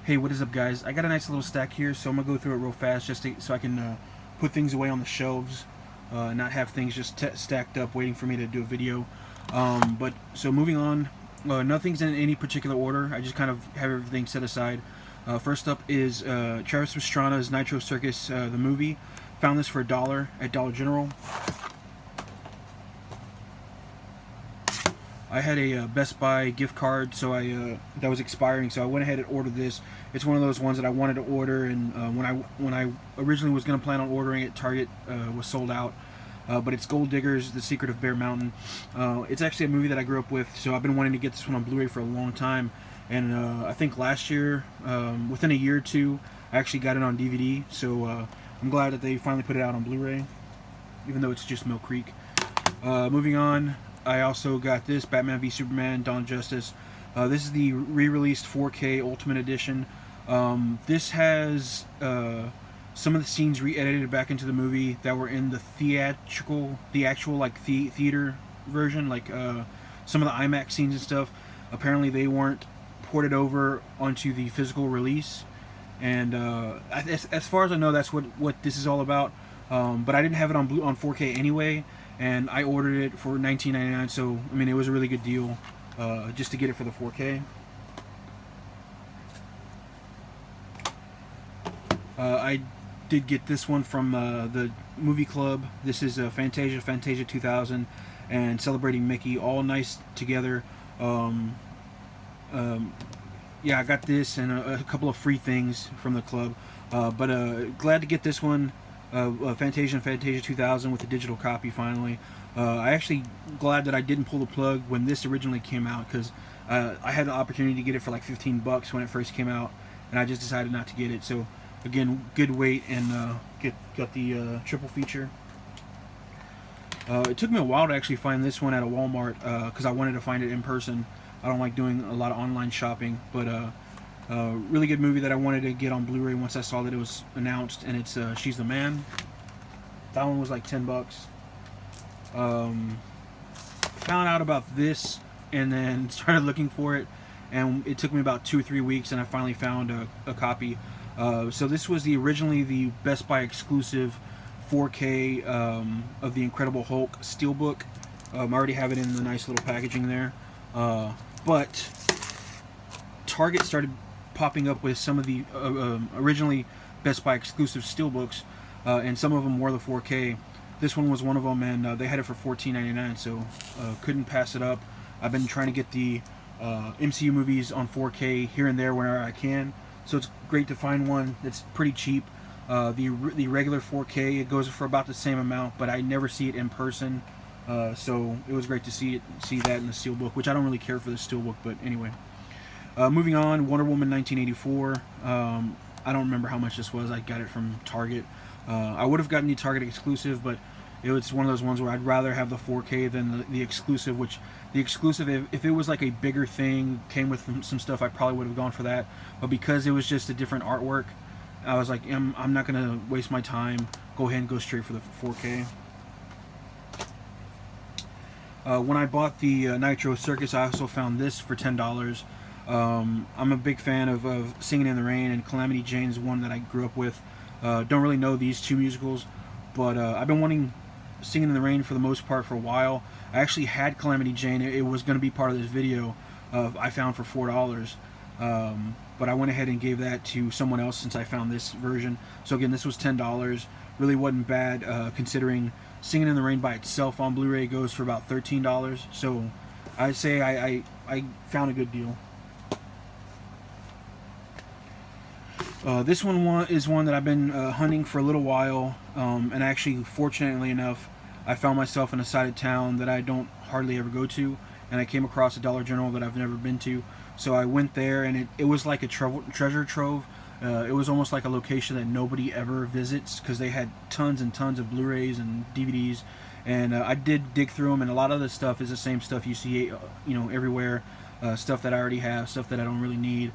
Hey, what is up, guys? I got a nice little stack here, so I'm gonna go through it real fast, so I can put things away on the shelves, not have things just stacked up waiting for me to do a video. But so moving on, nothing's in any particular order. I just kind of have everything set aside. First up is Travis Pastrana's Nitro Circus, the movie. Found this for $1 at Dollar General. I had a Best Buy gift card, so that was expiring, so I went ahead and ordered this. It's one of those ones that I wanted to order, and when I originally was going to plan on ordering it, Target was sold out. But it's Gold Diggers: The Secret of Bear Mountain. It's actually a movie that I grew up with, so I've been wanting to get this one on Blu-ray for a long time. And I think last year, within a year or two, I actually got it on DVD. So I'm glad that they finally put it out on Blu-ray, even though it's just Mill Creek. Moving on, I also got this Batman v Superman: Dawn of Justice. This is the re-released 4K Ultimate Edition. This has some of the scenes re-edited back into the movie that were in the actual like theater version, like some of the IMAX scenes and stuff. Apparently, they weren't ported over onto the physical release, and as far as I know, that's what this is all about. But I didn't have it on 4K anyway, and I ordered it for $19.99. So I mean, it was a really good deal just to get it for the 4K. I did get this one from the movie club. This is Fantasia 2000, and Celebrating Mickey, all nice together. Yeah, I got this and a couple of free things from the club. But glad to get this one, Fantasia 2000 with the digital copy finally. I actually glad that I didn't pull the plug when this originally came out, because I had the opportunity to get it for like $15 when it first came out, and I just decided not to get it. So again, good wait, and got the triple feature. It took me a while to actually find this one at a Walmart, because I wanted to find it in person. I don't like doing a lot of online shopping, but really good movie that I wanted to get on Blu-ray once I saw that it was announced, and it's She's the Man. That one was like $10. Found out about this and then started looking for it, and it took me about 2 or 3 weeks, and I finally found a copy. So this was originally the Best Buy exclusive 4K of the Incredible Hulk Steelbook. I already have it in the nice little packaging there. But Target started popping up with some of the originally Best Buy exclusive steelbooks, and some of them were the 4K. This one was one of them, and they had it for $14.99, so couldn't pass it up. I've been trying to get the MCU movies on 4K here and there whenever I can, so it's great to find one that's pretty cheap. The regular 4K, it goes for about the same amount, but I never see it in person. So it was great to see that in the steelbook, which I don't really care for the steelbook, but anyway. Moving on, Wonder Woman 1984. I don't remember how much this was. I got it from Target. I would have gotten the Target exclusive, but it was one of those ones where I'd rather have the 4K than the exclusive, which the exclusive, if it was like a bigger thing, came with some stuff, I probably would have gone for that. But because it was just a different artwork, I was like, I'm not going to waste my time. Go ahead and go straight for the 4K. When I bought the Nitro Circus, I also found this for $10. I'm a big fan of Singing in the Rain, and Calamity Jane is one that I grew up with. Don't really know these two musicals, but I've been wanting Singing in the Rain for the most part for a while. I actually had Calamity Jane. It was going to be part of this video I found for $4. But I went ahead and gave that to someone else since I found this version. So again, this was $10. Really wasn't bad considering Singing in the Rain by itself on Blu-ray goes for about $13. So I'd say I found a good deal. This one is one that I've been hunting for a little while, and actually, fortunately enough, I found myself in a side of town that I don't hardly ever go to, and I came across a Dollar General that I've never been to. So I went there, and it was like a treasure trove. It was almost like a location that nobody ever visits, because they had tons and tons of Blu-rays and DVDs, and I did dig through them, and a lot of the stuff is the same stuff you see, everywhere. Stuff that I already have, stuff that I don't really need.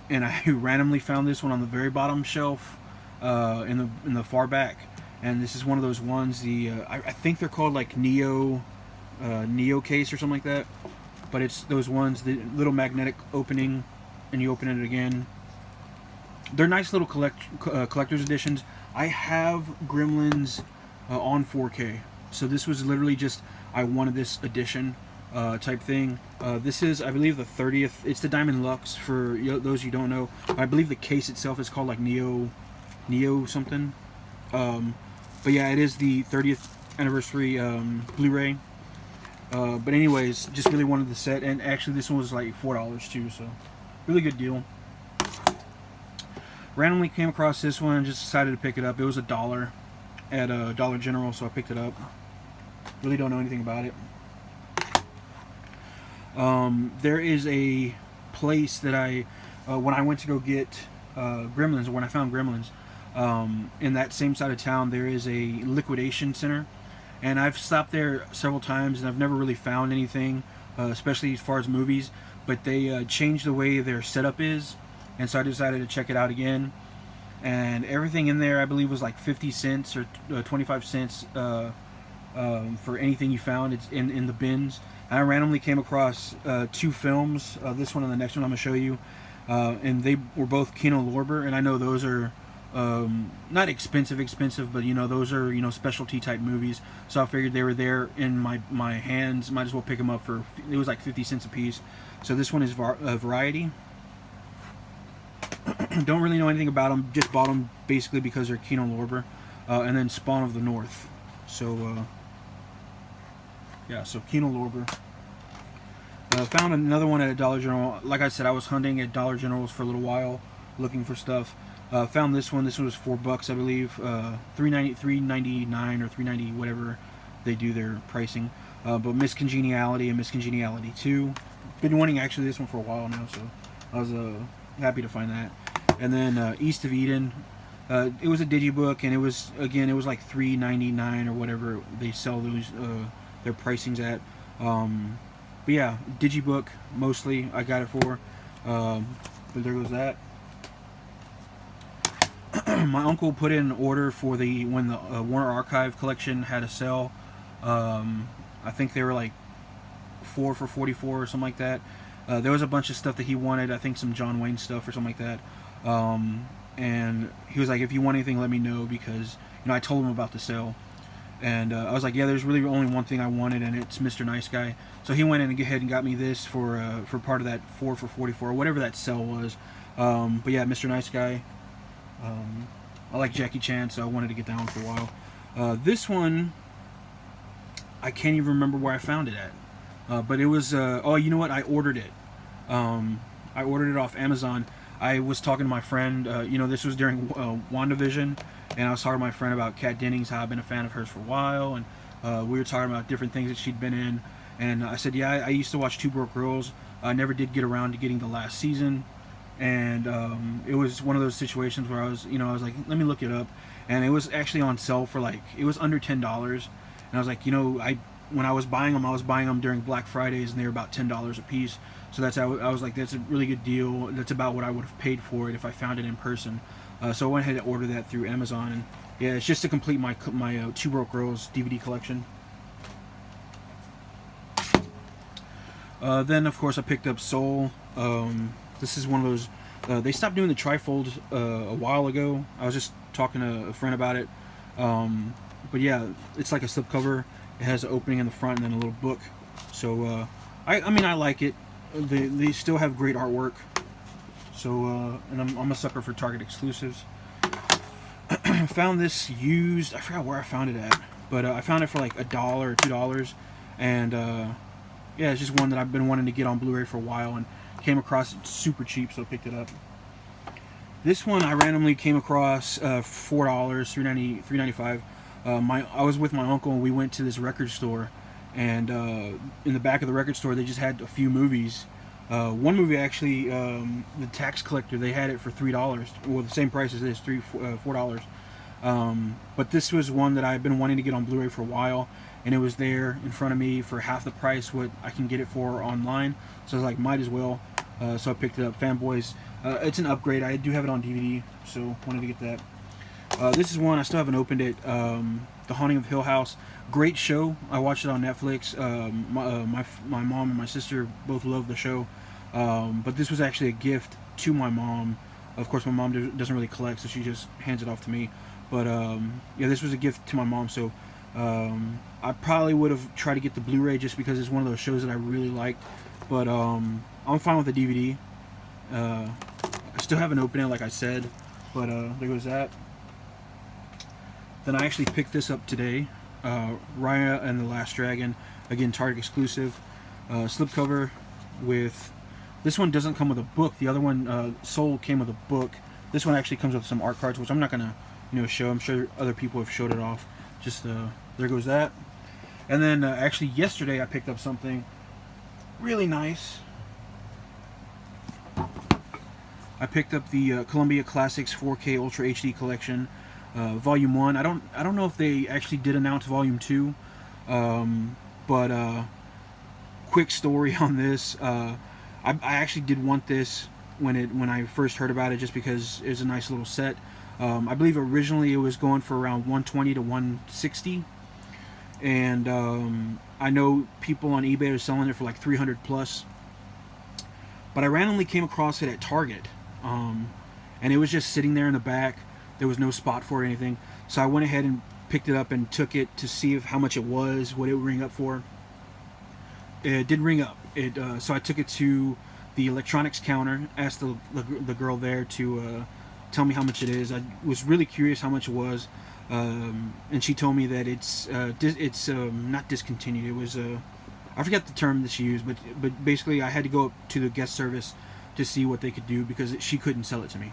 And I randomly found this one on the very bottom shelf, in the far back, and this is one of those ones. I think they're called like Neo case or something like that, but it's those ones, the little magnetic opening and you open it again. They're nice little collector's editions. I have Gremlins on 4K, so this was literally just I wanted this edition type thing. This is, I believe, the 30th. It's the Diamond Lux for those you don't know. I believe the case itself is called like Neo something. But yeah, it is the 30th anniversary Blu-ray. But anyways, just really wanted the set, and actually this one was like $4 too, so really good deal. Randomly came across this one and just decided to pick it up. It was $1 at Dollar General, so I picked it up. Really don't know anything about it. There is a place that when I went to go get Gremlins, or when I found Gremlins, in that same side of town, there is a liquidation center. And I've stopped there several times, and I've never really found anything, especially as far as movies. But they changed the way their setup is, and so I decided to check it out again. And everything in there, I believe, was like 50 cents or 25 cents for anything you found. It's in the bins. And I randomly came across 2 films, this one and the next one I'm going to show you. And they were both Kino Lorber, and I know those are not expensive, but you know, those are, you know, specialty type movies, so I figured they were there in my hands, might as well pick them up for, it was like 50 cents a piece. So this one is Variety. Don't really know anything about them, just bought them basically because they're Kino Lorber. And then Spawn of the North. So yeah, so Kino Lorber. Found another one at a Dollar General. Like I said, I was hunting at Dollar Generals for a little while looking for stuff. Found this one. This one was $4, I believe. $3.99 or $3.90, whatever they do their pricing. But Miss Congeniality and Miss Congeniality 2. Been wanting actually this one for a while now, so I was happy to find that. And then East of Eden. It was a digibook, and it was like $3.99 or whatever they sell those their pricings at. But yeah, digibook mostly I got it for. But there goes that. My uncle put in an order for when the Warner Archive collection had a sale. I think they were like 4 for $44 or something like that. There was a bunch of stuff that he wanted. I think some John Wayne stuff or something like that. And he was like, if you want anything, let me know, because, you know, I told him about the sale. And I was like, yeah, there's really only one thing I wanted, and it's Mr. Nice Guy. So he went in and ahead and got me this for part of that 4 for $44, or whatever that sale was. But yeah, Mr. Nice Guy. I like Jackie Chan, so I wanted to get that one for a while. This one, I can't even remember where I found it at. But it was, oh, you know what? I ordered it. I ordered it off Amazon. I was talking to my friend, you know, this was during WandaVision, and I was talking to my friend about Kat Dennings, how I've been a fan of hers for a while, and we were talking about different things that she'd been in, and I said, yeah, I used to watch Two Broke Girls. I never did get around to getting the last season, and it was one of those situations where I was like, let me look it up, and it was actually on sale for like, it was under $10, and I was like, you know, when I was buying them during Black Fridays, and they were about $10 a piece. So I was like, that's a really good deal. That's about what I would have paid for it if I found it in person. So I went ahead and ordered that through Amazon, and yeah, it's just to complete my Two Broke Girls DVD collection. Then of course I picked up Soul. This is one of those. They stopped doing the trifold a while ago. I was just talking to a friend about it. But yeah, it's like a slipcover. It has an opening in the front and then a little book. So I mean, I like it. They still have great artwork. So and I'm a sucker for Target exclusives. Found this used. I forgot where I found it at, but I found it for like $1 or $2, and yeah, it's just one that I've been wanting to get on Blu-ray for a while, and came across it super cheap, so I picked it up. This one I randomly came across $4, $3.95. I was with my uncle, and we went to this record store, and in the back of the record store they just had a few movies. One movie actually, The Tax Collector, they had it for $3, well, the same price as this, $4. But this was one that I've been wanting to get on Blu-ray for a while, and it was there in front of me for half the price what I can get it for online. So I was like, might as well. So I picked it up. Fanboys. It's an upgrade. I do have it on DVD, so wanted to get that. This is one I still haven't opened it. The Haunting of Hill House. Great show. I watched it on Netflix. My mom and my sister both love the show. But this was actually a gift to my mom. Of course, my mom doesn't really collect, so she just hands it off to me. But yeah, this was a gift to my mom. So I probably would have tried to get the Blu-ray just because it's one of those shows that I really liked. But I'm fine with the DVD. I still haven't opened it, like I said. But there goes that. Then I actually picked this up today. Raya and the Last Dragon, again Target exclusive, slipcover with. This one doesn't come with a book. The other one, Soul, came with a book. This one actually comes with some art cards, which I'm not gonna, show. I'm sure other people have showed it off. Just there goes that. And then actually yesterday I picked up something really nice. I picked up the Columbia Classics 4K Ultra HD Collection, Volume 1. I don't know if they actually did announce Volume 2, but quick story on this. I actually did want this when I first heard about it, just because it's a nice little set. I believe originally it was going for around 120 to 160, and I know people on eBay are selling it for like 300 plus. But I randomly came across it at Target, and it was just sitting there in the back. There was no spot for it or anything, so I went ahead and picked it up and took it to see how much it was, what it would ring up for. It didn't ring up. So I took it to the electronics counter, asked the girl there to tell me how much it is. I was really curious how much it was, and she told me that it's not discontinued. It was I forget the term that she used, but basically I had to go up to the guest service to see what they could do because she couldn't sell it to me.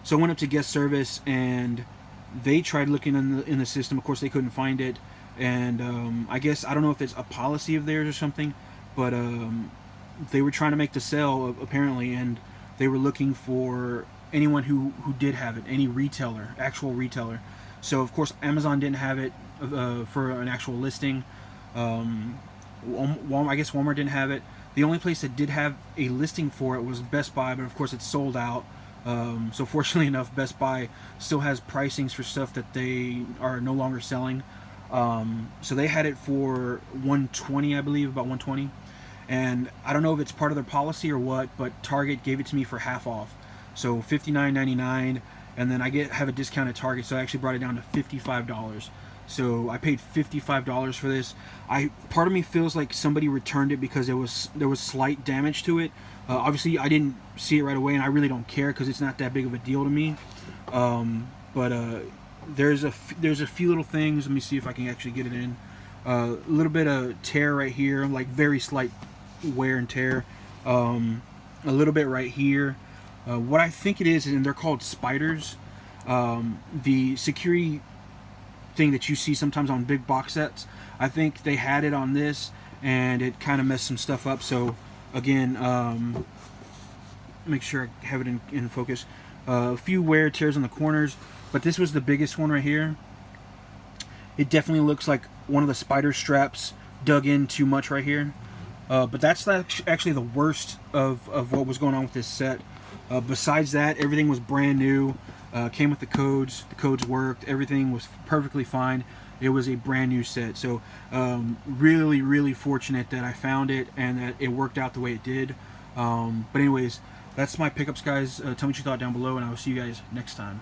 So I went up to guest service and they tried looking in the system. Of course, they couldn't find it, and I guess I don't know if it's a policy of theirs or something, but they were trying to make the sale apparently, and they were looking for anyone who did have it, any retailer, actual retailer. So of course Amazon didn't have it for an actual listing. I guess Walmart didn't have it. The only place that did have a listing for it was Best Buy, but of course it's sold out. So fortunately enough, Best Buy still has pricings for stuff that they are no longer selling. So they had it for 120, I believe, about 120. And I don't know if it's part of their policy or what, but Target gave it to me for half off. So $59.99, and then I have a discount at Target, so I actually brought it down to $55. So I paid $55 for this. Part of me feels like somebody returned it because there was slight damage to it. Obviously, I didn't see it right away, and I really don't care because it's not that big of a deal to me. But there's a few little things. Let me see if I can actually get it in. A little bit of tear right here, like very slight wear and tear. A little bit right here. What I think it is, and they're called spiders. The security thing that you see sometimes on big box sets, I think they had it on this, and it kind of messed some stuff up. So again, make sure I have it in focus. A few wear tears on the corners, but this was the biggest one right here. It definitely looks like one of the spider straps dug in too much right here. But that's actually the worst of what was going on with this set. Besides that, everything was brand new. Came with the codes. The codes worked. Everything was perfectly fine. It was a brand new set. So really, really fortunate that I found it and that it worked out the way it did. But anyways, that's my pickups, guys. Tell me what you thought down below, and I will see you guys next time.